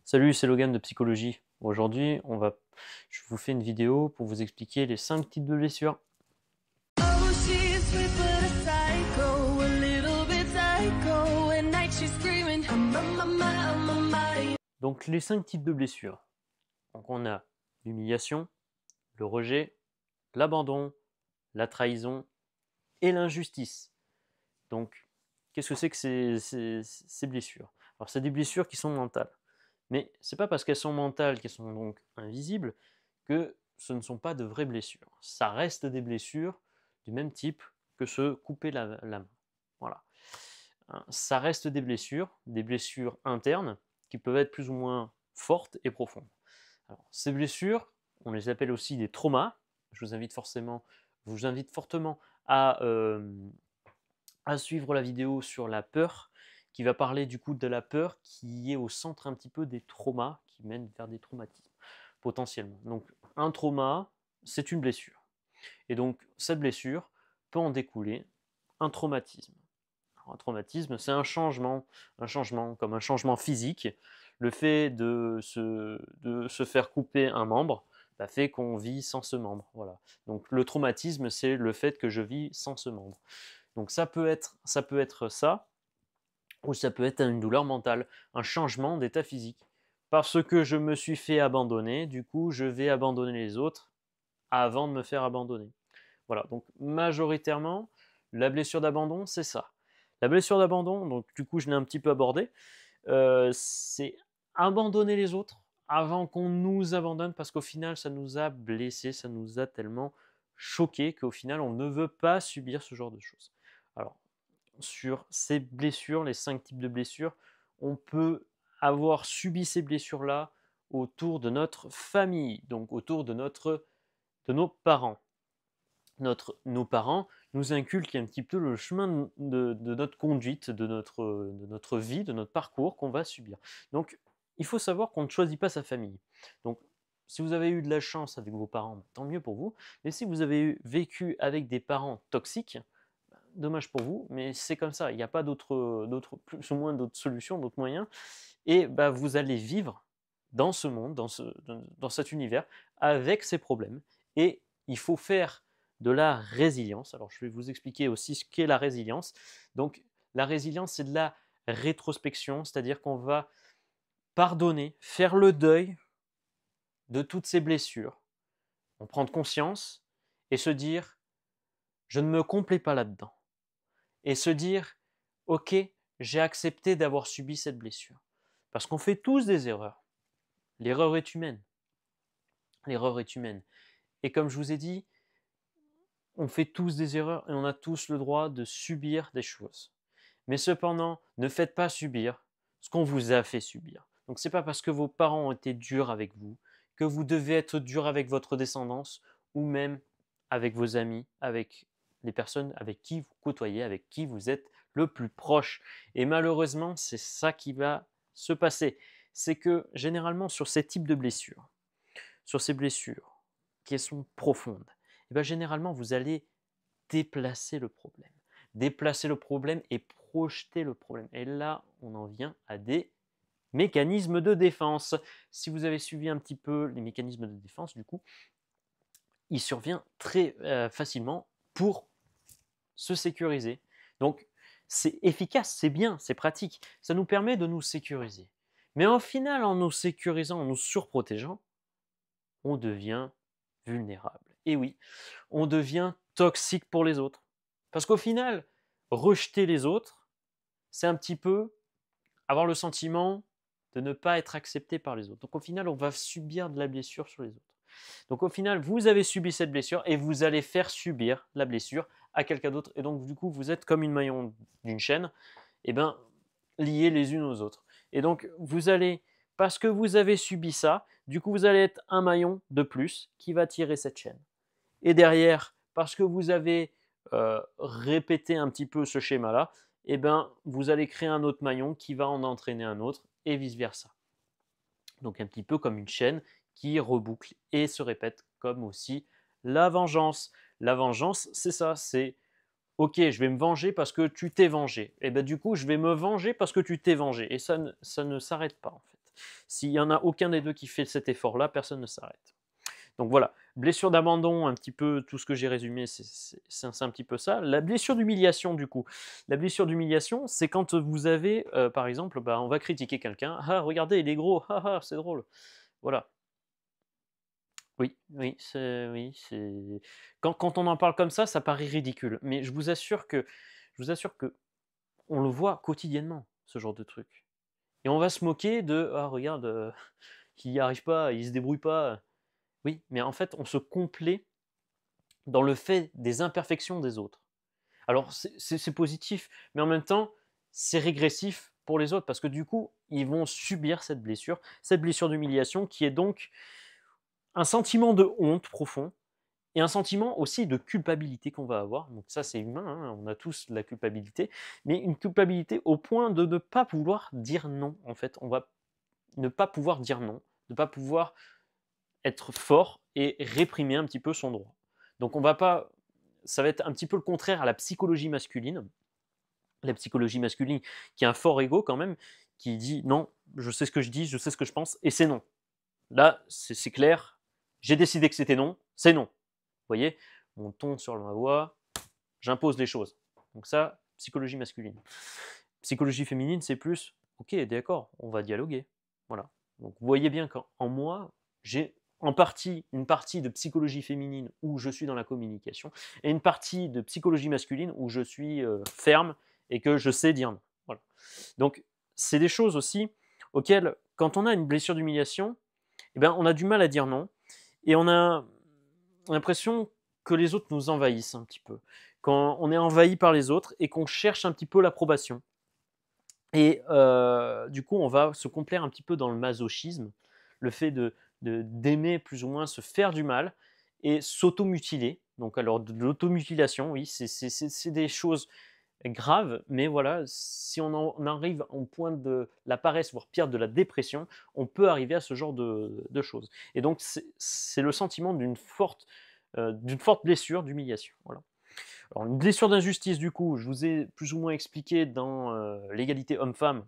Salut, c'est Logan de Psychologie. Aujourd'hui, je vous fais une vidéo pour vous expliquer les 5 types de blessures. Oh, she's sweet but a psycho, a little bit psycho. At night she's screaming, I'm my. Donc, les 5 types de blessures. Donc, on a l'humiliation, le rejet, l'abandon, la trahison et l'injustice. Donc, qu'est-ce que c'est que ces blessures? Alors, c'est des blessures qui sont mentales. Mais c'est pas parce qu'elles sont mentales, qu'elles sont donc invisibles, que ce ne sont pas de vraies blessures. Ça reste des blessures du même type que se couper la main. Voilà. Ça reste des blessures internes, qui peuvent être plus ou moins fortes et profondes. Alors, ces blessures, on les appelle aussi des traumas. Je vous invite fortement à suivre la vidéo sur la peur, qui va parler du coup de la peur qui est au centre un petit peu des traumas, qui mènent vers des traumatismes, potentiellement. Donc un trauma, c'est une blessure. Et donc cette blessure peut en découler un traumatisme. Alors, un traumatisme, c'est un changement comme un changement physique. Le fait de se faire couper un membre fait qu'on vit sans ce membre. Voilà. Donc le traumatisme, c'est le fait que je vis sans ce membre. Donc ça peut être ça, ou ça peut être une douleur mentale, un changement d'état physique. Parce que je me suis fait abandonner, du coup je vais abandonner les autres avant de me faire abandonner. Voilà, donc majoritairement, la blessure d'abandon, c'est ça. La blessure d'abandon, donc du coup je l'ai un petit peu abordé, c'est abandonner les autres avant qu'on nous abandonne, parce qu'au final ça nous a blessés, ça nous a tellement choqués qu'au final on ne veut pas subir ce genre de choses. Alors, sur ces blessures, les 5 types de blessures, on peut avoir subi ces blessures-là autour de notre famille, donc autour de nos parents. Nos parents nous inculquent un petit peu le chemin de notre conduite, de notre vie, de notre parcours qu'on va subir. Donc, il faut savoir qu'on ne choisit pas sa famille. Donc, si vous avez eu de la chance avec vos parents, tant mieux pour vous. Mais si vous avez vécu avec des parents toxiques, dommage pour vous, mais c'est comme ça. Il n'y a pas plus ou moins d'autres solutions, d'autres moyens. Et vous allez vivre dans ce monde, dans cet univers, avec ces problèmes. Et il faut faire de la résilience. Alors, je vais vous expliquer aussi ce qu'est la résilience. Donc, la résilience, c'est de la rétrospection, c'est-à-dire qu'on va pardonner, faire le deuil de toutes ces blessures, en prendre conscience et se dire, je ne me complais pas là-dedans. Et se dire, ok, j'ai accepté d'avoir subi cette blessure. Parce qu'on fait tous des erreurs. L'erreur est humaine. L'erreur est humaine. Et comme je vous ai dit, on fait tous des erreurs et on a tous le droit de subir des choses. Mais cependant, ne faites pas subir ce qu'on vous a fait subir. Donc c'est pas parce que vos parents ont été durs avec vous que vous devez être dur avec votre descendance ou même avec vos amis, avec les personnes avec qui vous côtoyez, avec qui vous êtes le plus proche. Et malheureusement, c'est ça qui va se passer. C'est que généralement sur ces types de blessures, sur ces blessures qui sont profondes, généralement vous allez déplacer le problème. Déplacer le problème et projeter le problème. Et là, on en vient à des mécanismes de défense. Si vous avez suivi un petit peu les mécanismes de défense, du coup, il survient très facilement pour se sécuriser. Donc, c'est efficace, c'est bien, c'est pratique. Ça nous permet de nous sécuriser. Mais au final, en nous sécurisant, en nous surprotégeant, on devient vulnérable. Et oui, on devient toxique pour les autres. Parce qu'au final, rejeter les autres, c'est un petit peu avoir le sentiment de ne pas être accepté par les autres. Donc au final, on va subir de la blessure sur les autres. Donc au final, vous avez subi cette blessure et vous allez faire subir la blessure à quelqu'un d'autre. Et donc du coup, vous êtes comme une maillon d'une chaîne, liés les unes aux autres. Et donc vous allez, parce que vous avez subi ça, du coup vous allez être un maillon de plus qui va tirer cette chaîne. Et derrière, parce que vous avez répété un petit peu ce schéma-là, vous allez créer un autre maillon qui va en entraîner un autre et vice-versa. Donc un petit peu comme une chaîne qui reboucle et se répète, comme aussi la vengeance. La vengeance, c'est ça, c'est ok, je vais me venger parce que tu t'es vengé. Et du coup, je vais me venger parce que tu t'es vengé. Et ça ne s'arrête pas en fait. S'il y en a aucun des deux qui fait cet effort-là, personne ne s'arrête. Donc voilà, blessure d'abandon, un petit peu tout ce que j'ai résumé, c'est un petit peu ça. La blessure d'humiliation, du coup. La blessure d'humiliation, c'est quand vous avez, par exemple, bah, on va critiquer quelqu'un. Ah, regardez, il est gros, ah, ah, c'est drôle. Voilà. Oui, c'est quand on en parle comme ça paraît ridicule. Mais je vous assure que on le voit quotidiennement, ce genre de truc. Et on va se moquer de: «Ah regarde, il n'y arrive pas, il se débrouille pas». Oui, mais en fait, on se complaît dans le fait des imperfections des autres. Alors c'est positif, mais en même temps, c'est régressif pour les autres parce que du coup, ils vont subir cette blessure d'humiliation qui est donc un sentiment de honte profond et un sentiment aussi de culpabilité qu'on va avoir. Donc ça, c'est humain, hein, on a tous de la culpabilité, mais une culpabilité au point de ne pas pouvoir dire non. En fait, on va ne pas pouvoir dire non, ne pas pouvoir être fort et réprimer un petit peu son droit. Donc on va pas, ça va être un petit peu le contraire à la psychologie masculine. La psychologie masculine qui a un fort ego quand même, qui dit non, je sais ce que je dis, je sais ce que je pense, et c'est non. Là, c'est clair, j'ai décidé que c'était non, c'est non. Vous voyez, mon ton sur ma voix, j'impose les choses. Donc ça, psychologie masculine. Psychologie féminine, c'est plus, ok, d'accord, on va dialoguer. Voilà. Donc vous voyez bien qu'en moi, j'ai une partie de psychologie féminine où je suis dans la communication, et une partie de psychologie masculine où je suis ferme et que je sais dire non. Voilà. Donc c'est des choses aussi auxquelles, quand on a une blessure d'humiliation, eh ben, on a du mal à dire non, et on a l'impression que les autres nous envahissent un petit peu. Quand on est envahi par les autres et qu'on cherche un petit peu l'approbation. Et du coup, on va se complaire un petit peu dans le masochisme, le fait d'aimer plus ou moins se faire du mal et s'automutiler. Donc alors de l'automutilation, oui, c'est des choses graves, mais voilà, si on arrive au point de la paresse, voire pire, de la dépression, on peut arriver à ce genre de choses. Et donc c'est le sentiment d'une forte blessure, d'humiliation. Voilà. Alors, une blessure d'injustice, du coup, je vous ai plus ou moins expliqué dans l'égalité homme-femme.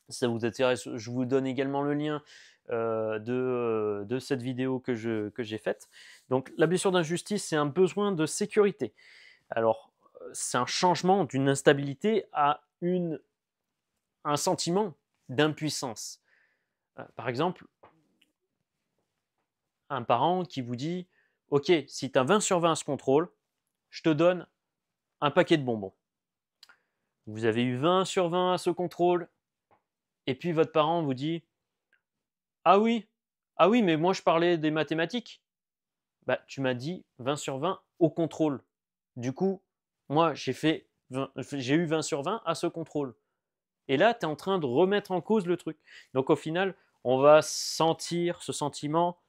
Si ça vous intéresse, je vous donne également le lien de cette vidéo que j'ai faite. Donc, la blessure d'injustice, c'est un besoin de sécurité. Alors, c'est un changement d'une instabilité à un sentiment d'impuissance. Par exemple, un parent qui vous dit: «Ok, si tu as 20 sur 20 à ce contrôle, je te donne un paquet de bonbons». Vous avez eu 20 sur 20 à ce contrôle, et puis votre parent vous dit: «Ah oui, ah oui, mais moi je parlais des mathématiques». Bah, tu m'as dit 20 sur 20 au contrôle. Du coup, moi j'ai eu 20 sur 20 à ce contrôle. Et là, tu es en train de remettre en cause le truc. Donc au final, on va sentir ce sentiment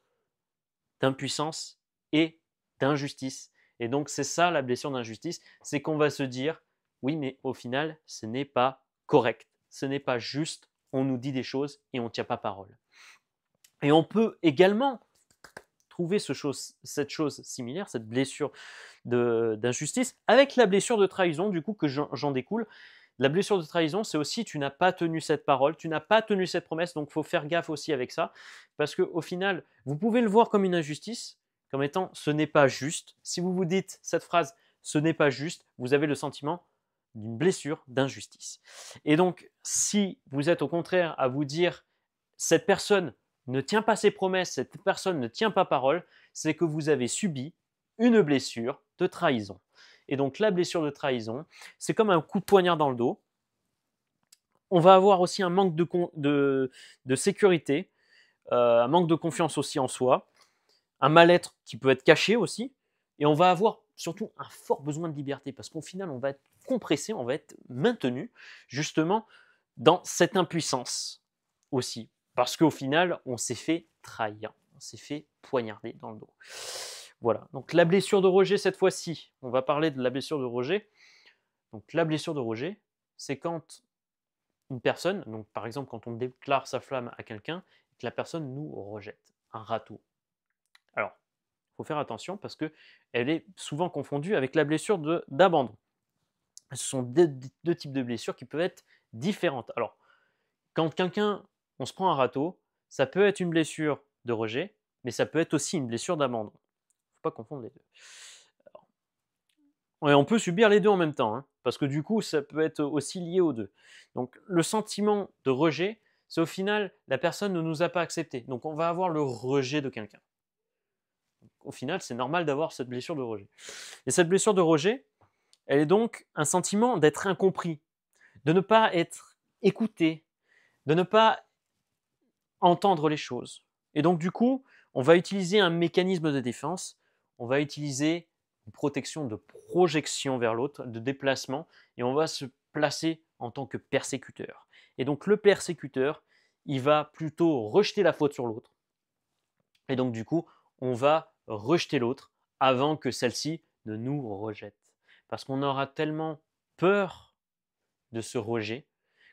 d'impuissance et d'injustice. Et donc c'est ça la blessure d'injustice, c'est qu'on va se dire: oui, mais au final, ce n'est pas correct, ce n'est pas juste, on nous dit des choses et on ne tient pas parole. Et on peut également trouver cette chose similaire, cette blessure d'injustice, avec la blessure de trahison, du coup, que j'en découle. La blessure de trahison, c'est aussi, tu n'as pas tenu cette parole, tu n'as pas tenu cette promesse, donc il faut faire gaffe aussi avec ça, parce qu'au final, vous pouvez le voir comme une injustice, comme étant ce n'est pas juste. Si vous vous dites cette phrase, ce n'est pas juste, vous avez le sentiment d'une blessure d'injustice. Et donc, si vous êtes au contraire à vous dire, cette personne ne tient pas ses promesses, cette personne ne tient pas parole, c'est que vous avez subi une blessure de trahison. Et donc la blessure de trahison, c'est comme un coup de poignard dans le dos. On va avoir aussi un manque de sécurité, un manque de confiance aussi en soi, un mal-être qui peut être caché aussi, et on va avoir surtout un fort besoin de liberté, parce qu'au final, on va être compressé, on va être maintenu justement dans cette impuissance aussi, parce qu'au final, on s'est fait trahir, on s'est fait poignarder dans le dos. Voilà, donc la blessure de rejet cette fois-ci, on va parler de la blessure de rejet. Donc la blessure de rejet, c'est quand une personne, donc par exemple quand on déclare sa flamme à quelqu'un, que la personne nous rejette, un râteau. Alors, il faut faire attention parce qu'elle est souvent confondue avec la blessure d'abandon. Ce sont deux types de blessures qui peuvent être différentes. Alors, quand quelqu'un on se prend un râteau, ça peut être une blessure de rejet, mais ça peut être aussi une blessure d'abandon. Il ne faut pas confondre les deux. Et on peut subir les deux en même temps, hein, parce que du coup, ça peut être aussi lié aux deux. Donc, le sentiment de rejet, c'est au final, la personne ne nous a pas accepté. Donc, on va avoir le rejet de quelqu'un. Au final, c'est normal d'avoir cette blessure de rejet. Et cette blessure de rejet, elle est donc un sentiment d'être incompris, de ne pas être écouté, de ne pas entendre les choses. Et donc, du coup, on va utiliser un mécanisme de défense, on va utiliser une protection de projection vers l'autre, de déplacement, et on va se placer en tant que persécuteur. Et donc, le persécuteur, il va plutôt rejeter la faute sur l'autre. Et donc, du coup, on va rejeter l'autre avant que celle-ci ne nous rejette. Parce qu'on aura tellement peur de ce rejet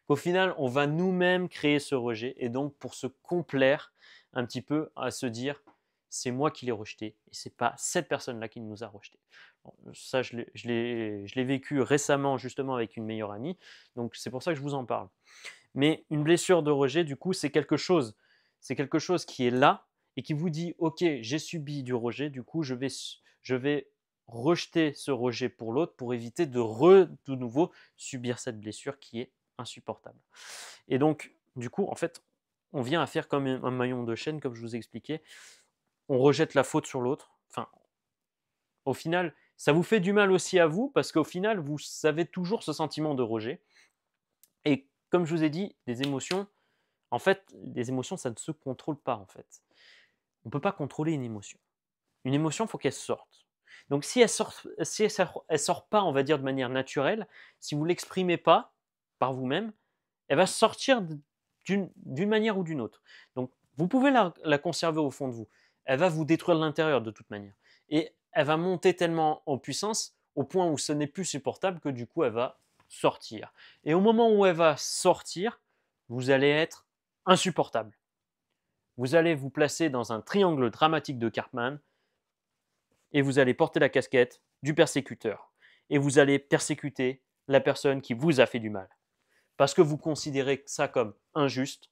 qu'au final, on va nous-mêmes créer ce rejet. Et donc, pour se complaire un petit peu à se dire, c'est moi qui l'ai rejeté et c'est pas cette personne-là qui nous a rejeté. Bon, ça, je l'ai vécu récemment justement avec une meilleure amie. Donc, c'est pour ça que je vous en parle. Mais une blessure de rejet, du coup, c'est quelque chose qui est là et qui vous dit, ok, j'ai subi du rejet, du coup, je vais rejeter ce rejet pour l'autre pour éviter de nouveau subir cette blessure qui est insupportable. Et donc, du coup, en fait, on vient à faire comme un maillon de chaîne, comme je vous expliquais. On rejette la faute sur l'autre. Enfin, au final, ça vous fait du mal aussi à vous parce qu'au final, vous avez toujours ce sentiment de rejet. Et comme je vous ai dit, les émotions, en fait, les émotions, ça ne se contrôle pas, en fait. On ne peut pas contrôler une émotion. Une émotion, il faut qu'elle sorte. Donc, si elle sort pas, on va dire, de manière naturelle, si vous ne l'exprimez pas par vous-même, elle va sortir d'une manière ou d'une autre. Donc, vous pouvez la conserver au fond de vous. Elle va vous détruire de l'intérieur de toute manière. Et elle va monter tellement en puissance au point où ce n'est plus supportable que du coup, elle va sortir. Et au moment où elle va sortir, vous allez être insupportable. Vous allez vous placer dans un triangle dramatique de Cartman et vous allez porter la casquette du persécuteur. Et vous allez persécuter la personne qui vous a fait du mal. Parce que vous considérez ça comme injuste,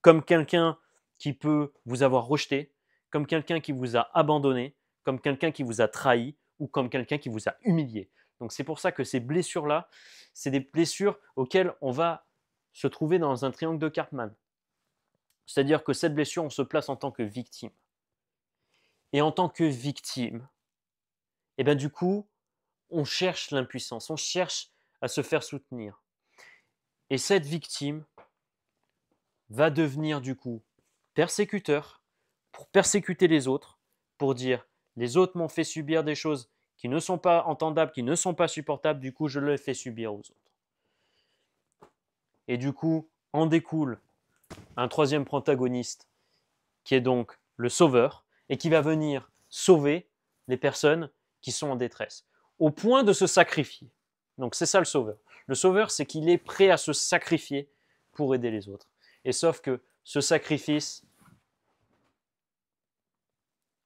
comme quelqu'un qui peut vous avoir rejeté, comme quelqu'un qui vous a abandonné, comme quelqu'un qui vous a trahi ou comme quelqu'un qui vous a humilié. Donc c'est pour ça que ces blessures-là, c'est des blessures auxquelles on va se trouver dans un triangle de Cartman. C'est-à-dire que cette blessure, on se place en tant que victime. Et en tant que victime, et bien du coup, on cherche l'impuissance, on cherche à se faire soutenir. Et cette victime va devenir du coup persécuteur pour persécuter les autres, pour dire les autres m'ont fait subir des choses qui ne sont pas entendables, qui ne sont pas supportables, du coup je le fais subir aux autres. Et du coup, en découle un troisième protagoniste qui est donc le sauveur et qui va venir sauver les personnes qui sont en détresse, au point de se sacrifier. Donc c'est ça le sauveur. Le sauveur, c'est qu'il est prêt à se sacrifier pour aider les autres. Et sauf que ce sacrifice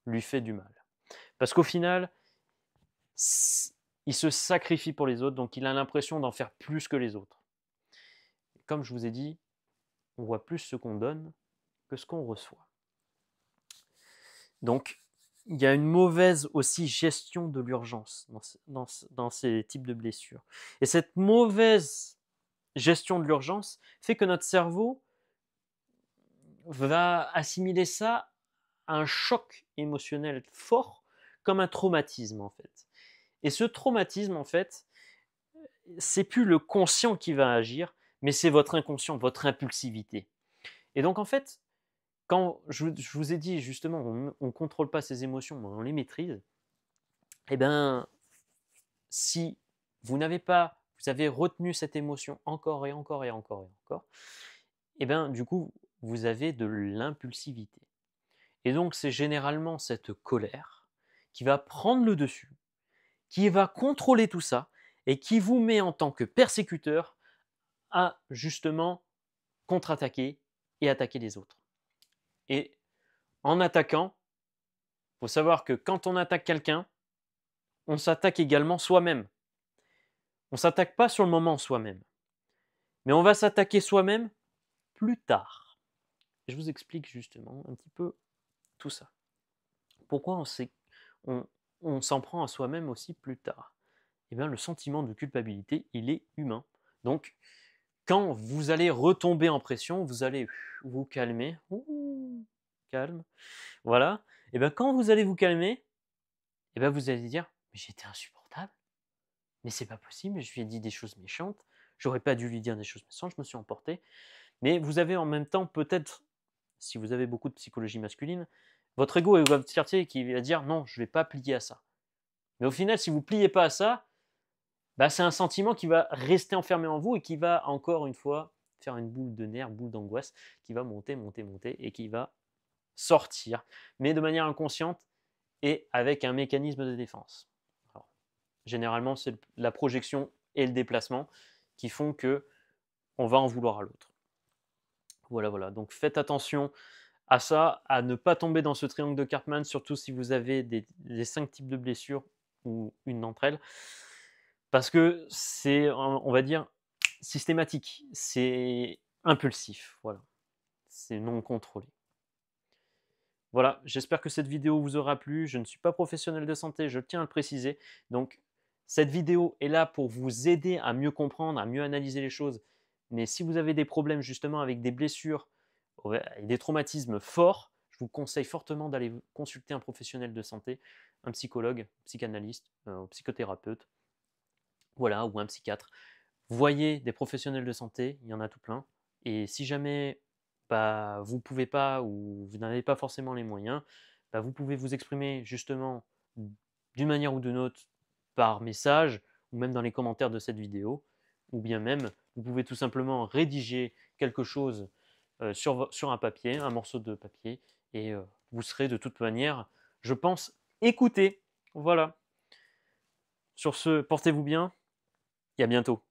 lui fait du mal. Parce qu'au final, il se sacrifie pour les autres, donc il a l'impression d'en faire plus que les autres. Comme je vous ai dit, on voit plus ce qu'on donne que ce qu'on reçoit. Donc, il y a une mauvaise aussi gestion de l'urgence dans ces types de blessures. Et cette mauvaise gestion de l'urgence fait que notre cerveau va assimiler ça à un choc émotionnel fort, comme un traumatisme en fait. Et ce traumatisme en fait, c'est plus le conscient qui va agir, mais c'est votre inconscient, votre impulsivité. Et donc en fait, quand je vous ai dit justement, on ne contrôle pas ses émotions, mais on les maîtrise, eh bien, si vous avez retenu cette émotion encore et encore et encore et encore, eh bien, du coup, vous avez de l'impulsivité. Et donc, c'est généralement cette colère qui va prendre le dessus, qui va contrôler tout ça et qui vous met en tant que persécuteur à justement contre-attaquer et attaquer les autres. Et en attaquant, il faut savoir que quand on attaque quelqu'un, on s'attaque également soi-même. On ne s'attaque pas sur le moment soi-même, mais on va s'attaquer soi-même plus tard. je vous explique justement un petit peu tout ça. Pourquoi on, on s'en prend à soi-même aussi plus tard? Eh bien, le sentiment de culpabilité, il est humain. Donc, quand vous allez retomber en pression, vous allez vous calmer. Ouh, calme. Voilà. Et bien, quand vous allez vous calmer, et bien, vous allez dire, mais j'étais insupportable. Mais c'est pas possible, je lui ai dit des choses méchantes. J'aurais pas dû lui dire des choses méchantes, je me suis emporté. Mais vous avez en même temps peut-être, si vous avez beaucoup de psychologie masculine, votre ego et votre fierté qui va dire non, je ne vais pas plier à ça. Mais au final, si vous ne pliez pas à ça, bah, c'est un sentiment qui va rester enfermé en vous et qui va encore une fois faire une boule de nerfs, boule d'angoisse, qui va monter, monter, monter et qui va sortir, mais de manière inconsciente et avec un mécanisme de défense. Alors, généralement, c'est la projection et le déplacement qui font que on va en vouloir à l'autre. Voilà, voilà. Donc faites attention à ça, à ne pas tomber dans ce triangle de Cartman, surtout si vous avez les 5 types de blessures ou une d'entre elles, parce que c'est, on va dire, systématique, c'est impulsif, voilà, c'est non contrôlé. Voilà, j'espère que cette vidéo vous aura plu. Je ne suis pas professionnel de santé, je tiens à le préciser. Donc, cette vidéo est là pour vous aider à mieux comprendre, à mieux analyser les choses. Mais si vous avez des problèmes justement avec des blessures et des traumatismes forts, je vous conseille fortement d'aller consulter un professionnel de santé, un psychologue, psychanalyste, psychothérapeute, voilà, ou un psychiatre. Voyez des professionnels de santé, il y en a tout plein. Et si jamais bah, vous ne pouvez pas ou vous n'avez pas forcément les moyens, bah, vous pouvez vous exprimer justement d'une manière ou d'une autre par message ou même dans les commentaires de cette vidéo. Ou bien même, vous pouvez tout simplement rédiger quelque chose sur un papier, un morceau de papier, et vous serez de toute manière, je pense, écouté. Voilà. Sur ce, portez-vous bien et à bientôt.